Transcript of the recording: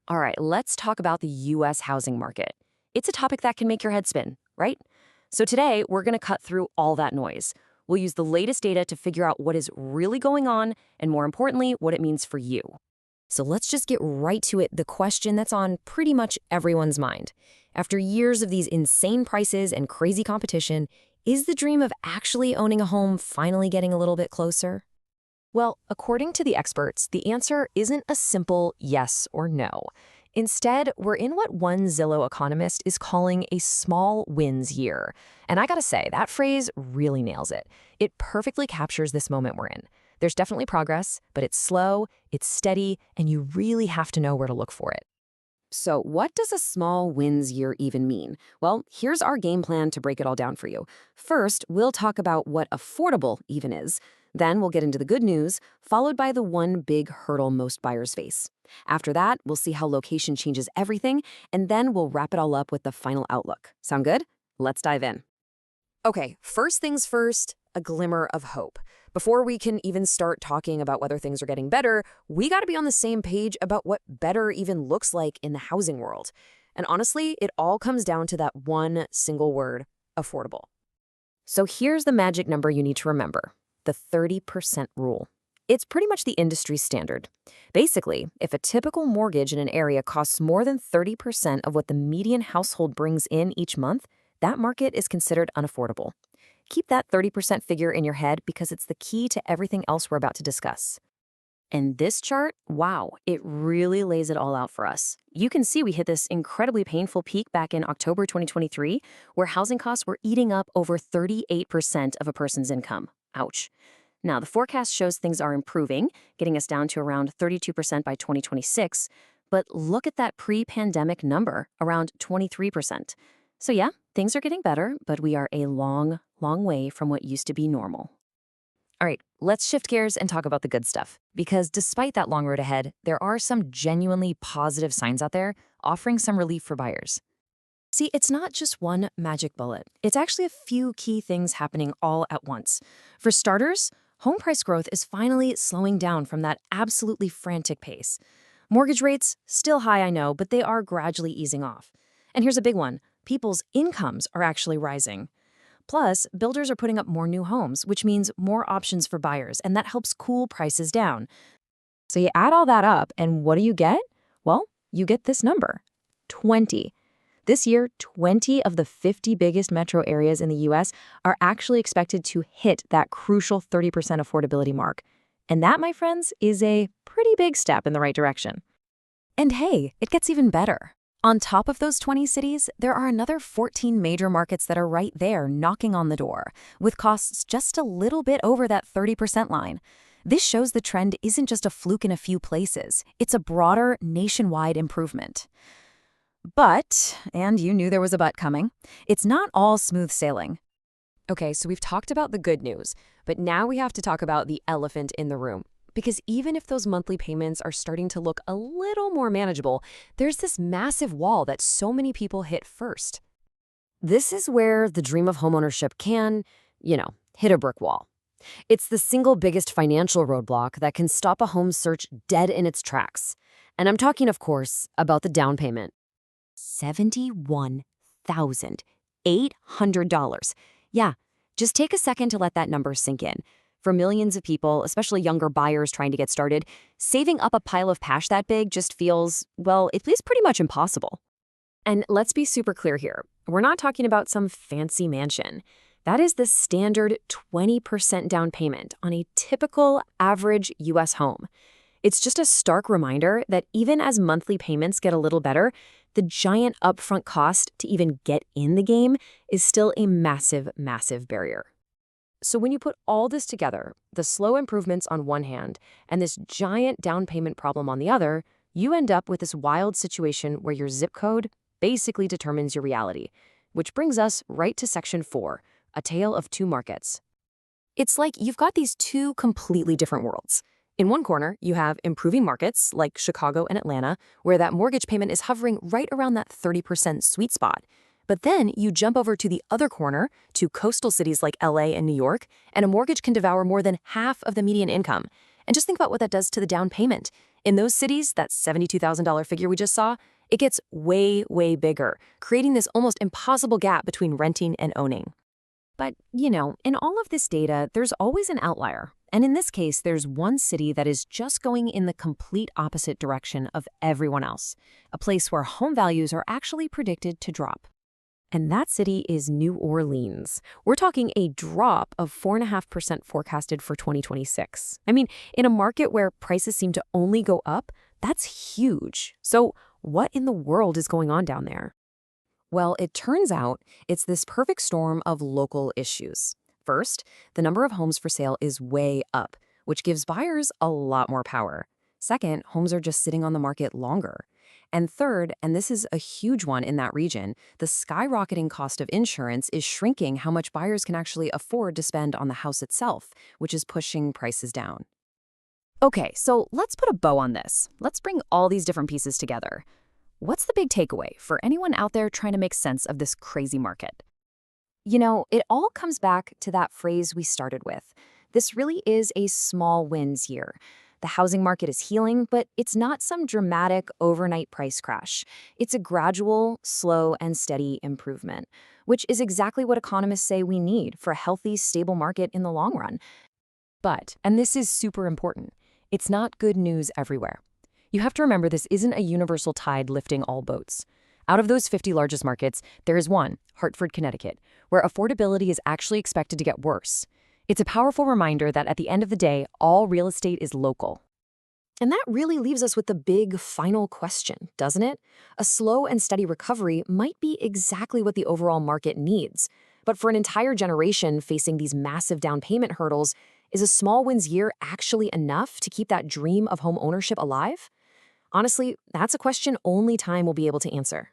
All right, let's talk about the US housing market. It's a topic that can make your head spin, right? So today, we're going to cut through all that noise. We'll use the latest data to figure out what is really going on and, more importantly, what it means for you. So let's just get right to it, the question that's on pretty much everyone's mind. After years of these insane prices and crazy competition, is the dream of actually owning a home finally getting a little bit closer? Well, according to the experts, the answer isn't a simple yes or no. Instead, we're in what one Zillow economist is calling a small wins year. And I gotta say, that phrase really nails it. It perfectly captures this moment we're in. There's definitely progress, but it's slow, it's steady, and you really have to know where to look for it. So what does a small wins year even mean? Well, here's our game plan to break it all down for you. First, we'll talk about what affordable even is. Then we'll get into the good news, followed by the one big hurdle most buyers face. After that, we'll see how location changes everything, and then we'll wrap it all up with the final outlook. Sound good? Let's dive in. Okay, first things first, a glimmer of hope. Before we can even start talking about whether things are getting better, we got to be on the same page about what better even looks like in the housing world. And honestly, it all comes down to that one single word, affordable. So here's the magic number you need to remember, the 30% rule. It's pretty much the industry standard. Basically, if a typical mortgage in an area costs more than 30% of what the median household brings in each month, that market is considered unaffordable. Keep that 30% figure in your head because it's the key to everything else we're about to discuss. And this chart, wow, it really lays it all out for us. You can see we hit this incredibly painful peak back in October 2023, where housing costs were eating up over 38% of a person's income. Ouch. Now, the forecast shows things are improving, getting us down to around 32% by 2026. But look at that pre-pandemic number, around 23%. So yeah, things are getting better, but we are a long way from what used to be normal. All right, let's shift gears and talk about the good stuff. Because despite that long road ahead, there are some genuinely positive signs out there offering some relief for buyers. See, it's not just one magic bullet. It's actually a few key things happening all at once. For starters, home price growth is finally slowing down from that absolutely frantic pace. Mortgage rates, still high, I know, but they are gradually easing off. And here's a big one. People's incomes are actually rising. Plus, builders are putting up more new homes, which means more options for buyers, and that helps cool prices down. So you add all that up, and what do you get? Well, you get this number, 20. This year, 20 of the 50 biggest metro areas in the U.S. are actually expected to hit that crucial 30% affordability mark. And that, my friends, is a pretty big step in the right direction. And hey, it gets even better. On top of those 20 cities, there are another 14 major markets that are right there knocking on the door, with costs just a little bit over that 30% line. This shows the trend isn't just a fluke in a few places. It's a broader, nationwide improvement. But, and you knew there was a but coming, it's not all smooth sailing. Okay, so we've talked about the good news, but now we have to talk about the elephant in the room. Because even if those monthly payments are starting to look a little more manageable, there's this massive wall that so many people hit first. This is where the dream of homeownership can, hit a brick wall. It's the single biggest financial roadblock that can stop a home search dead in its tracks. And I'm talking, of course, about the down payment. $71,800. Yeah, just take a second to let that number sink in. For millions of people, especially younger buyers trying to get started, saving up a pile of cash that big just feels, well, at least pretty much impossible. And let's be super clear here. We're not talking about some fancy mansion. That is the standard 20% down payment on a typical average U.S. home. It's just a stark reminder that even as monthly payments get a little better, the giant upfront cost to even get in the game is still a massive, massive barrier. So when you put all this together, the slow improvements on one hand and this giant down payment problem on the other, you end up with this wild situation where your zip code basically determines your reality, which brings us right to section 4, a tale of two markets. It's like you've got these two completely different worlds. In one corner, you have improving markets like Chicago and Atlanta, where that mortgage payment is hovering right around that 30% sweet spot. But then you jump over to the other corner, to coastal cities like LA and New York, and a mortgage can devour more than half of the median income. And just think about what that does to the down payment. In those cities, that $72,000 figure we just saw, it gets way, way bigger, creating this almost impossible gap between renting and owning. But, in all of this data, there's always an outlier. And in this case, there's one city that is just going in the complete opposite direction of everyone else, a place where home values are actually predicted to drop. And that city is New Orleans. We're talking a drop of 4.5% forecasted for 2026. I mean, in a market where prices seem to only go up, that's huge. So what in the world is going on down there? Well, it turns out it's this perfect storm of local issues. First, the number of homes for sale is way up, which gives buyers a lot more power. Second, homes are just sitting on the market longer. And third, and this is a huge one in that region, the skyrocketing cost of insurance is shrinking how much buyers can actually afford to spend on the house itself, which is pushing prices down. Okay, so let's put a bow on this. Let's bring all these different pieces together. What's the big takeaway for anyone out there trying to make sense of this crazy market? It all comes back to that phrase we started with. This really is a small wins year. The housing market is healing, but it's not some dramatic overnight price crash. It's a gradual, slow, and steady improvement, which is exactly what economists say we need for a healthy, stable market in the long run. But, and this is super important, it's not good news everywhere. You have to remember this isn't a universal tide lifting all boats. Out of those 50 largest markets, there is one, Hartford, Connecticut, where affordability is actually expected to get worse. It's a powerful reminder that at the end of the day, all real estate is local. And that really leaves us with the big final question, doesn't it? A slow and steady recovery might be exactly what the overall market needs. But for an entire generation facing these massive down payment hurdles, is a small wins year actually enough to keep that dream of home ownership alive? Honestly, that's a question only time will be able to answer.